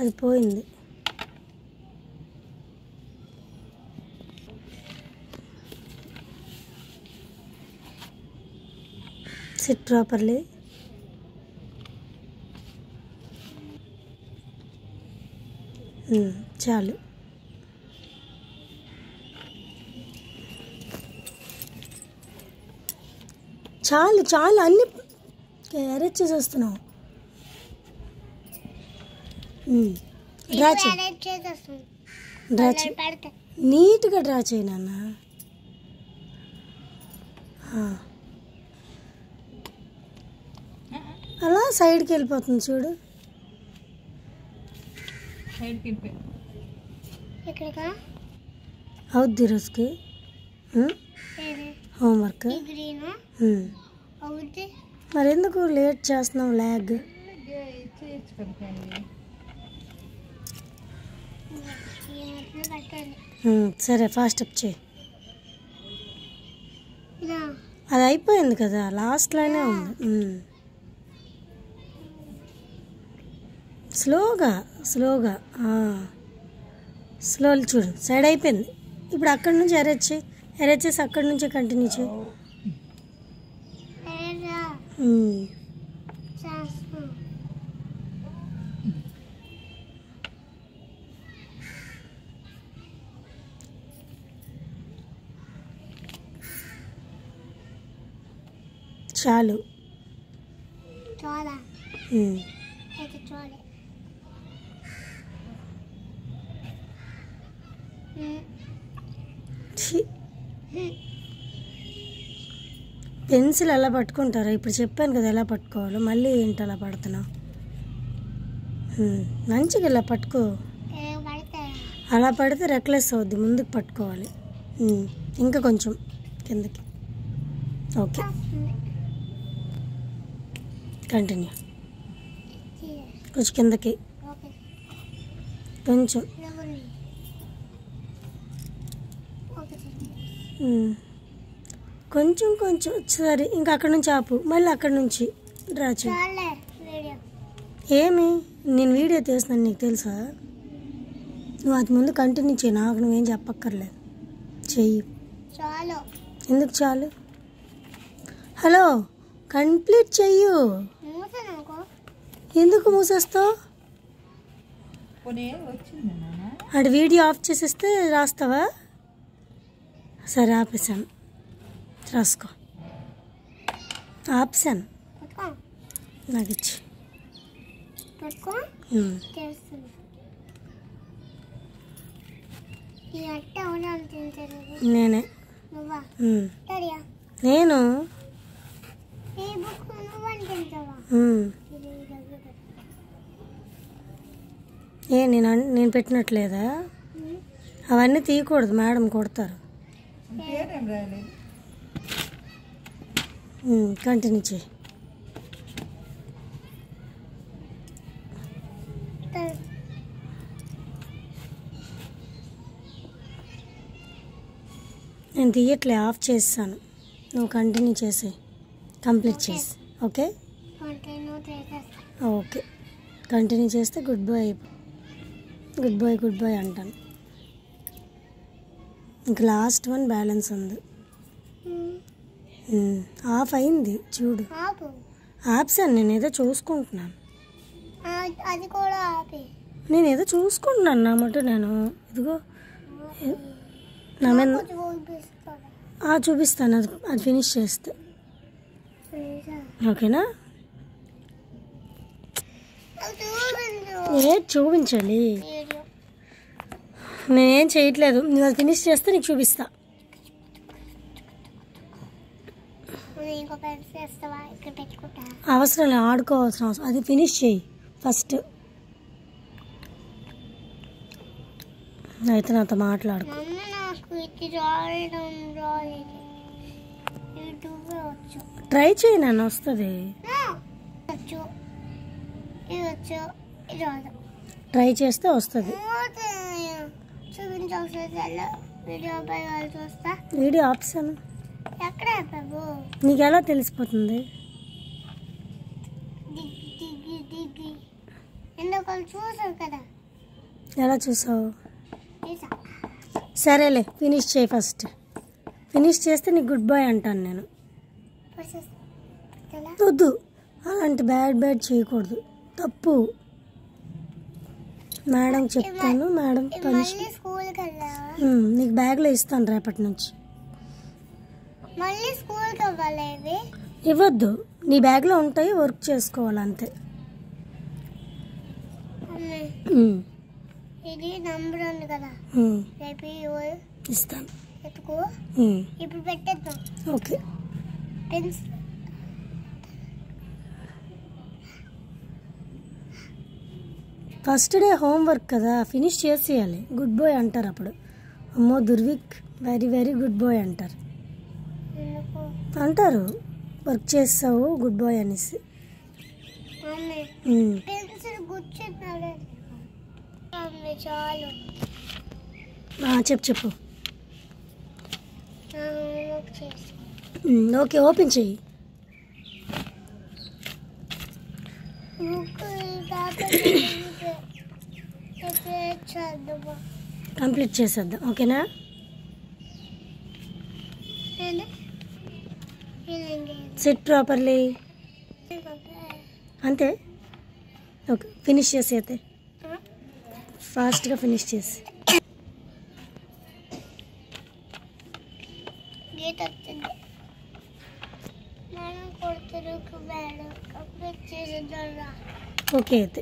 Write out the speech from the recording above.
అది పోయింది. SIT properly. చాలు. చాలు చాలు అన్ని అరేంజ్ చేసి వస్తున్నావు. డ్రా చేయి, డ్రా చేయి, నీట్గా డ్రా చేయి నాన్న. అలా సైడ్కి వెళ్ళిపోతుంది చూడు. అవుద్ది రోజుకి హోంవర్క్. మరి ఎందుకు లేట్ చేస్తున్నావు? ల్యాగ్. సరే ఫాస్ట్ అప్ చేయి. అది అయిపోయింది కదా, లాస్ట్లోనే ఉంది. స్లోగా స్లోగా స్లోలీ చూడు. సైడ్ అయిపోయింది. ఇప్పుడు అక్కడి నుంచి అరేంజ్ చేయి. అరేంజ్ చేసి అక్కడి నుంచి కంటిన్యూ చేయి. చాలు. పెన్సిల్ ఎలా పట్టుకుంటారా? ఇప్పుడు చెప్పాను కదా ఎలా పట్టుకోవాలో. మళ్ళీ ఏంటి అలా పడుతున్నావు? మంచిగా ఇలా పట్టుకో. అలా పడితే రెక్లెస్ అవుద్ది. ముందుకు పట్టుకోవాలి. ఇంకా కొంచెం కిందకి. Okay, continue. కొంచెం కిందకి, కొంచెం. కొంచెం కొంచెం. సరే, ఇంకా అక్కడ నుంచి ఆపు. మళ్ళీ అక్కడి నుంచి డ్రా చేయి. ఏమి నేను వీడియో తీస్తున్నాను, నీకు తెలుసా? నువ్వు అది ముందు కంటిన్యూ చేయి. నాకు నువ్వేం చెప్పక్కర్లేదు. చెయ్యి. ఎందుకు చాలు? హలో, కంప్లీట్ చెయ్యు. ఎందుకు మూసేస్తావు? అది వీడియో ఆఫ్ చేసేస్తే రాస్తావా? సరే, ఆపేసాను. రాసుకో. ఆపేసాను. నాకు ఇచ్చి. నేనే. నేను నేను పెట్టినట్లేదా? అవన్నీ తీయకూడదు, మేడం కొడతారు. కంటిన్యూ చేయి. నేను తీయట్లే, ఆఫ్ చేస్తాను. నువ్వు కంటిన్యూ చేసి కంప్లీట్ చేసి. ఓకే ఓకే, కంటిన్యూ చేస్తే good boy. Good boy good boy అంటాను. ఇంకా లాస్ట్ వన్ బ్యాలెన్స్ ఉంది. ఆఫ్ అయింది చూడు. ఆప్సాను. నేనేదో చూసుకుంటున్నాను. నేనేదో చూసుకుంటున్నాను నా మటు. నేను ఇదిగో నా మీద చూపిస్తాను. అది ఫినిష్ చేస్తే ఓకేనా? ఏది చూపించాలి? నేనేం చేయట్లేదు. నువ్వు అది ఫినిష్ చేస్తే నీకు చూపిస్తా. అవసరం లేదు, ఆడుకోవాల్సిన అవసరం. అది ఫినిష్ చేయి ఫస్ట్. అయితే నాతో మాట్లాడుకో. ట్రై చేయి నాన్న, వస్తుంది. ట్రై చేస్తే వస్తుంది. వీడియో ఆప్షన్ నీకు ఎలా తెలిసిపోతుంది? ఎందుకు చూసావు కదా. ఎలా చూసావు? సరేలే, ఫినిష్ చేయి. ఫస్ట్ ఫినిష్ చేస్తే నీకు గుడ్ బాయ్ అంటాను నేను. వద్దు, అలాంటి బ్యాడ్ చేయకూడదు, తప్పు. మేడం చెప్తాను, మేడం పనిష్. నీకు బ్యాగ్లో ఇస్తాను రేపటి నుంచి. ఇవ్వద్దు, నీ బ్యాగ్లో ఉంటాయి, వర్క్ చేసుకోవాలి అంతే. ఇది నంబర్ ఉంది కదా, ఇస్తాను. ఇప్పుడు పెట్టేద్దాం. ఓకే. ఫస్ట్ డే హోంవర్క్ కదా, ఫినిష్ చేసేయాలి. గుడ్ బాయ్ అంటారు అప్పుడు. అమ్మో దుర్విక్ వెరీ వెరీ గుడ్ బాయ్ అంటారు. అంటారు వర్క్ చేస్తావు గుడ్ బాయ్ అనేసి. చెప్పు. ఓకే, ఓపెన్ చెయ్యి. కంప్లీట్ చేసేద్దాం, ఓకేనా? SIT properly. అంతే. ఓకే, ఫినిష్ చేసి అయితే ఫాస్ట్గా ఫినిష్ చేసి. ఓకే అయితే